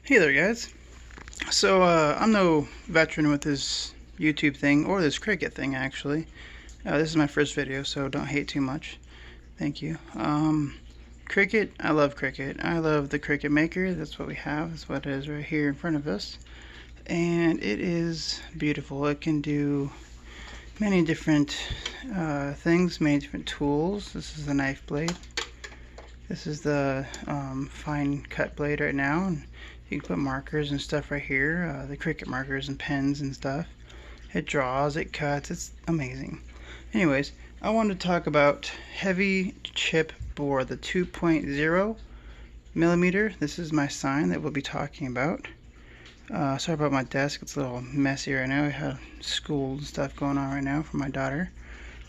Hey there, guys. So, I'm no veteran with this YouTube thing, or this Cricut thing, actually. This is my first video, so don't hate too much. Thank you. Cricut, I love Cricut. I love the Cricut Maker. That's what we have. That's what it is right here in front of us. And it is beautiful. It can do many different things, many different tools. This is the knife blade. This is the fine cut blade right now. And you can put markers and stuff right here, the Cricut markers and pens and stuff. It draws, it cuts, it's amazing. Anyways, I wanted to talk about heavy chip board, the 2.0 millimeter. This is my sign that we'll be talking about. Sorry about my desk, it's a little messy right now. We have school and stuff going on right now for my daughter.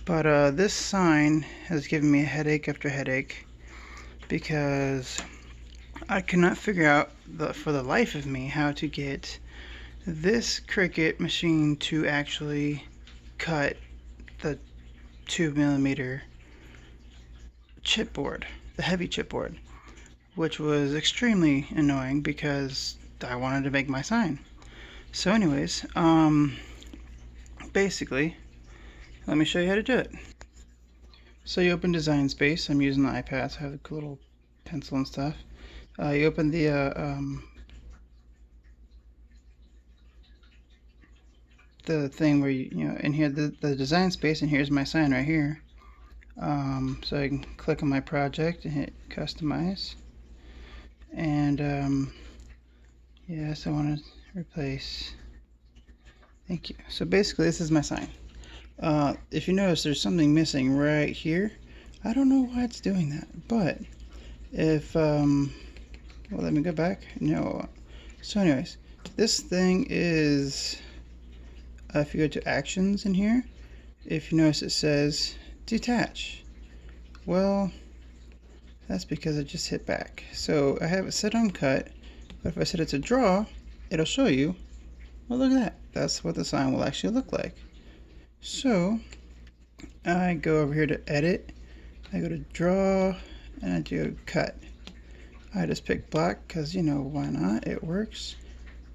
But this sign has given me headache after headache because I cannot figure out for the life of me how to get this Cricut machine to actually cut the 2mm chipboard, the heavy chipboard, which was extremely annoying because I wanted to make my sign. So anyways, basically, let me show you how to do it. So you open Design Space. I'm using the iPad, so I have a little pencil and stuff. You open the thing where you know in here the design space, and here's my sign right here. So I can click on my project and hit customize, and yes, I want to replace. Thank you. So basically, this is my sign. If you notice, there's something missing right here. I don't know why it's doing that, but if well, let me go back. No. So anyways, this thing is, if you go to actions in here, if you notice it says detach. Well, that's because I just hit back. So I have it set on cut, but if I set it to draw, it'll show you, well, look at that. That's what the sign will actually look like. So I go over here to edit, I go to draw, and I do cut. I just pick black because, you know, why not? It works.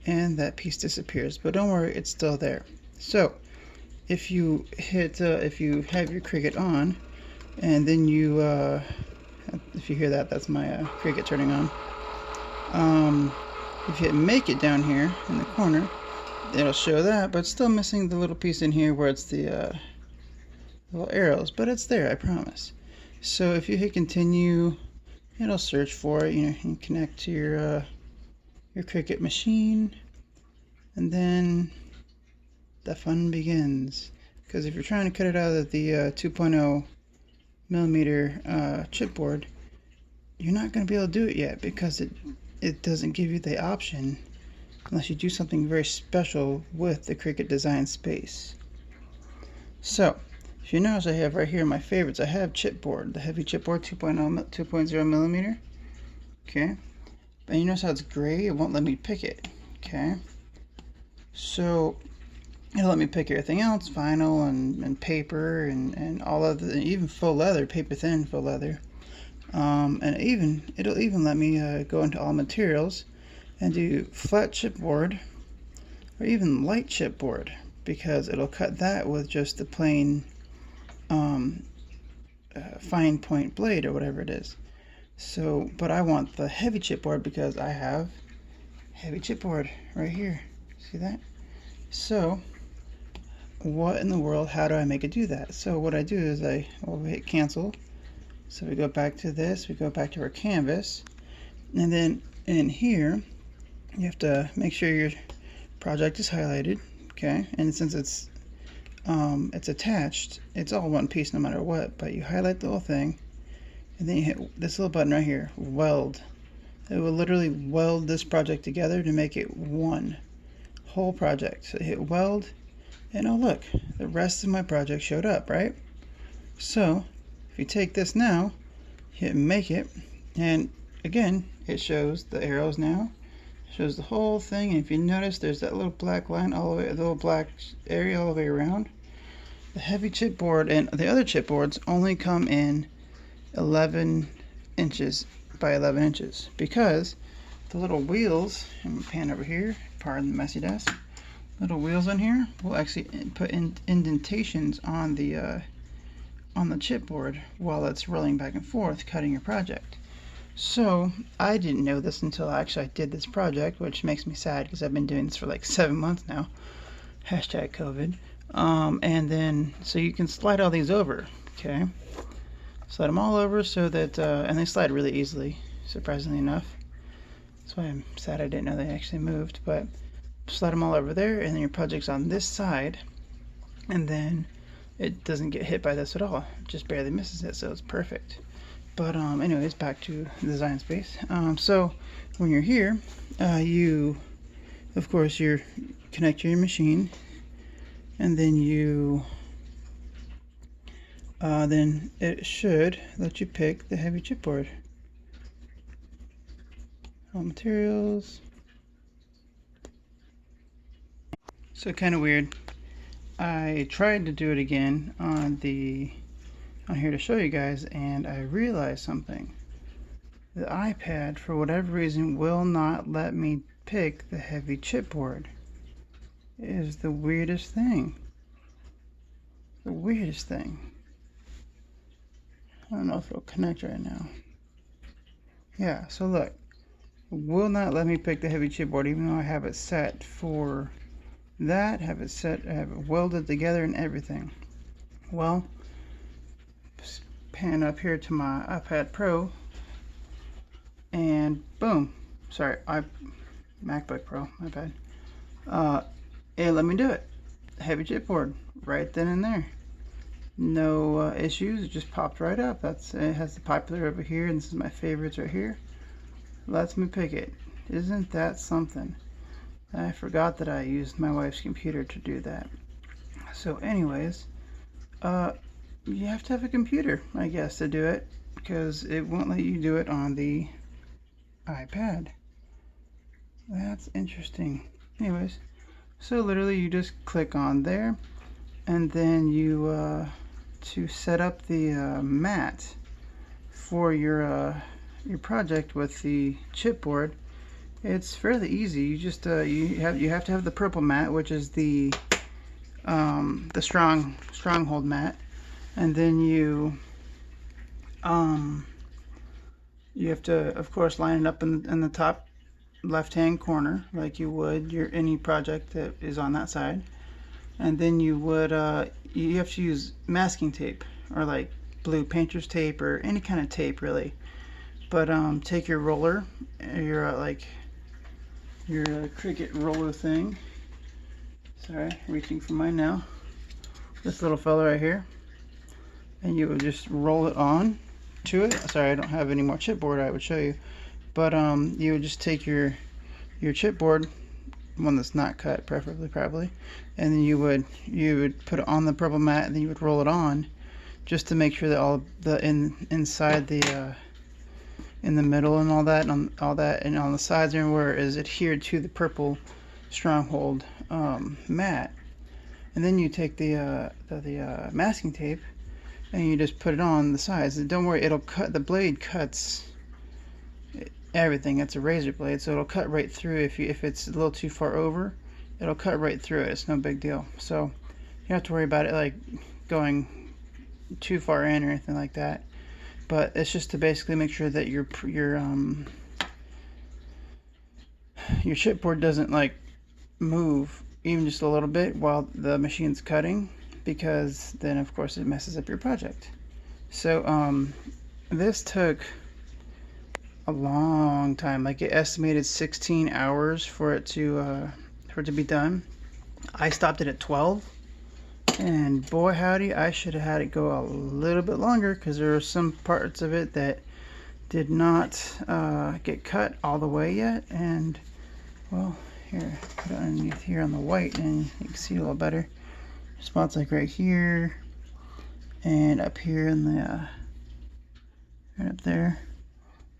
And that piece disappears, but don't worry, it's still there. So if you hit, if you have your Cricut on, and then you, if you hear that, that's my Cricut turning on. If you hit make it down here in the corner, it'll show that, but it's still missing the little piece in here where it's the little arrows, but it's there, I promise. So if you hit continue, it'll search for it. You know, you connect to your Cricut machine, and then the fun begins. Because if you're trying to cut it out of the 2.0 millimeter chipboard, you're not going to be able to do it yet because it doesn't give you the option unless you do something very special with the Cricut Design Space. So if you notice, I have right here my favorites. I have chipboard, the heavy chipboard 2.0 millimeter. Okay, and you notice how it's gray. It won't let me pick it. Okay, so it'll let me pick everything else, vinyl and paper and all of the, even faux leather, paper thin faux leather. And it'll even let me go into all materials and do flat chipboard or even light chipboard, because it'll cut that with just the plain fine point blade or whatever it is. So, but I want the heavy chipboard because I have heavy chipboard right here. See that? So what in the world, how do I make it do that? So what I do is we'll hit cancel. So we go back to this, we go back to our canvas, and then in here you have to make sure your project is highlighted. Okay, and since it's attached, it's all one piece no matter what, but you highlight the whole thing, and then you hit this little button right here, weld. It will literally weld this project together to make it one whole project. So hit weld, and oh look, the rest of my project showed up, right? So if you take this now, hit make it, and again it shows the arrows now, shows the whole thing. And if you notice, there's that little black line all the way, the little black area all the way around. The heavy chipboard and the other chipboards only come in 11 inches by 11 inches because the little wheels, I'm gonna pan over here, pardon the messy desk. Little wheels on here will actually put in indentations on the chipboard while it's rolling back and forth, cutting your project. So I didn't know this until actually I did this project, which makes me sad because I've been doing this for like 7 months now. Hashtag COVID. And then, so you can slide all these over, okay? Slide them all over so that, and they slide really easily, surprisingly enough. That's why I'm sad I didn't know they actually moved, but slide them all over there, and then your project's on this side, and then it doesn't get hit by this at all. It just barely misses it, so it's perfect. But anyways, back to the design space. So when you're here, you, of course, you connect your machine, and then you, then it should let you pick the heavy chipboard. All materials. So kind of weird. I tried to do it again on here to show you guys, and I realized something. The iPad, for whatever reason, will not let me pick the heavy chipboard. It is the weirdest thing. The weirdest thing. I don't know if it'll connect right now. Yeah, so look. It will not let me pick the heavy chipboard, even though I have it set for that, have it welded together and everything. Well, pan up here to my iPad Pro, and boom, sorry, MacBook Pro, my bad. It let me do it. Heavy chipboard right then and there. No issues. It just popped right up. It has the popular over here, and this is my favorites right here. Lets me pick it. Isn't that something? I forgot that I used my wife's computer to do that. So anyways, you have to have a computer, I guess, to do it, because it won't let you do it on the iPad. That's interesting. Anyways, so literally you just click on there, and then you to set up the mat for your project with the chipboard. It's fairly easy. You just you have to have the purple mat, which is the stronghold mat, and then you have to, of course, line it up in the top left-hand corner like you would any project that is on that side, and then you would you have to use masking tape or like blue painter's tape or any kind of tape really. But take your roller, your Cricut roller thing. Sorry, reaching for mine now. This little fella right here, and you would just roll it on to it. Sorry, I don't have any more chipboard I would show you, but you would just take your chipboard, one that's not cut, preferably probably, and then you would put it on the purple mat, and then you would roll it on, just to make sure that all the inside the in the middle and all that, and on the sides and everywhere is adhered to the purple stronghold mat. And then you take the masking tape and you just put it on the sides. And don't worry, it'll cut. The blade cuts everything. It's a razor blade, so it'll cut right through. If it's a little too far over, it'll cut right through it. It's no big deal. So you don't have to worry about it like going too far in or anything like that. But it's just to basically make sure that your chipboard doesn't like move even just a little bit while the machine's cutting, because then of course it messes up your project. So this took a long time. Like, it estimated 16 hours for it to be done. I stopped it at 12. And boy howdy, I should have had it go a little bit longer, because there are some parts of it that did not get cut all the way yet. And well, here, put it underneath here on the white, and you can see a little better. Spots like right here and up here in the right up there,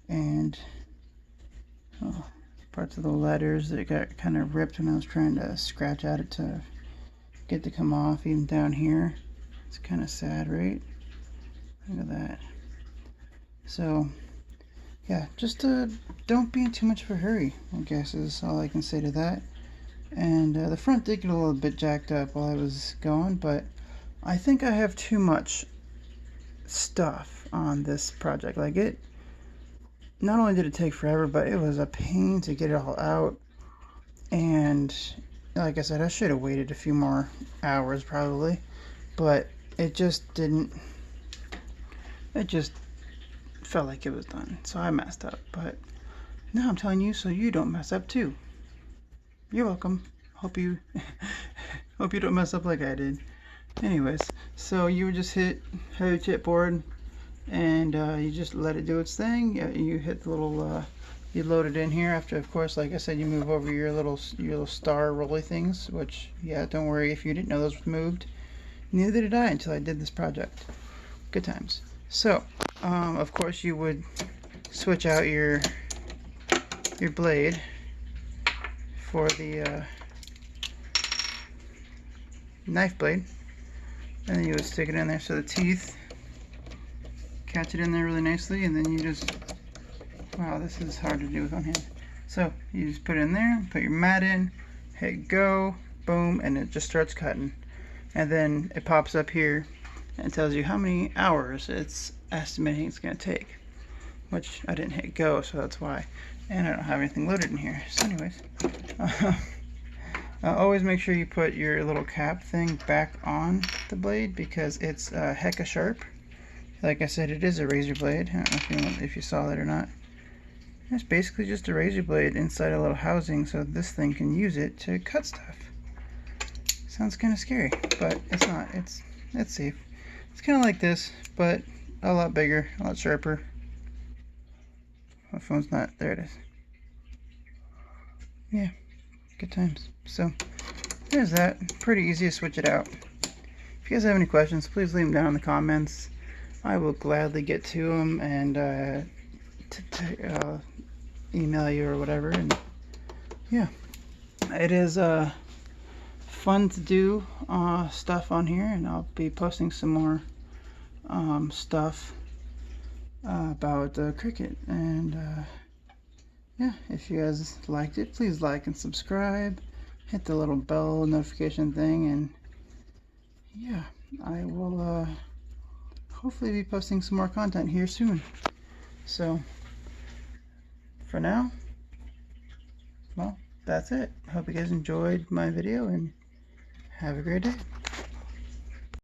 and parts of the letters that got kind of ripped when I was trying to scratch at it to get to come off. Even down here, it's kind of sad, right? Look at that. So yeah, just don't be in too much of a hurry, I guess is all I can say to that. And the front did get a little bit jacked up while I was going, but I think I have too much stuff on this project. Like, it not only did it take forever, but it was a pain to get it all out. And like I said, I should have waited a few more hours probably, but it just didn't. It just felt like it was done, so I messed up. But now I'm telling you so you don't mess up too. You're welcome. Hope you hope you don't mess up like I did. Anyways, so you would just hit heavy chipboard and you just let it do its thing. You hit the little you load it in here after, of course, like I said, you move over your little star rolly things, which, yeah, don't worry if you didn't know those moved. Neither did I until I did this project. Good times. So of course you would switch out your blade for the knife blade, and then you would stick it in there so the teeth catch it in there really nicely, and then you just, wow, this is hard to do with one hand. So you just put it in there, put your mat in, hit go, boom, and it just starts cutting. And then it pops up here and tells you how many hours it's estimating it's going to take, which I didn't hit go, so that's why. And I don't have anything loaded in here. So anyways, always make sure you put your little cap thing back on the blade because it's hecka sharp. Like I said, it is a razor blade. I don't know if you saw that or not. It's basically just a razor blade inside a little housing so this thing can use it to cut stuff. Sounds kind of scary, but it's not. It's safe. It's kind of like this, but a lot bigger, a lot sharper. My phone's not. There it is. Yeah, good times. So there's that. Pretty easy to switch it out. If you guys have any questions, please leave them down in the comments. I will gladly get to them and email you or whatever. And yeah, it is fun to do stuff on here, and I'll be posting some more stuff about Cricut. And yeah, if you guys liked it, please like and subscribe, hit the little bell notification thing, and yeah, I will hopefully be posting some more content here soon. So for now, well, that's it. Hope you guys enjoyed my video and have a great day.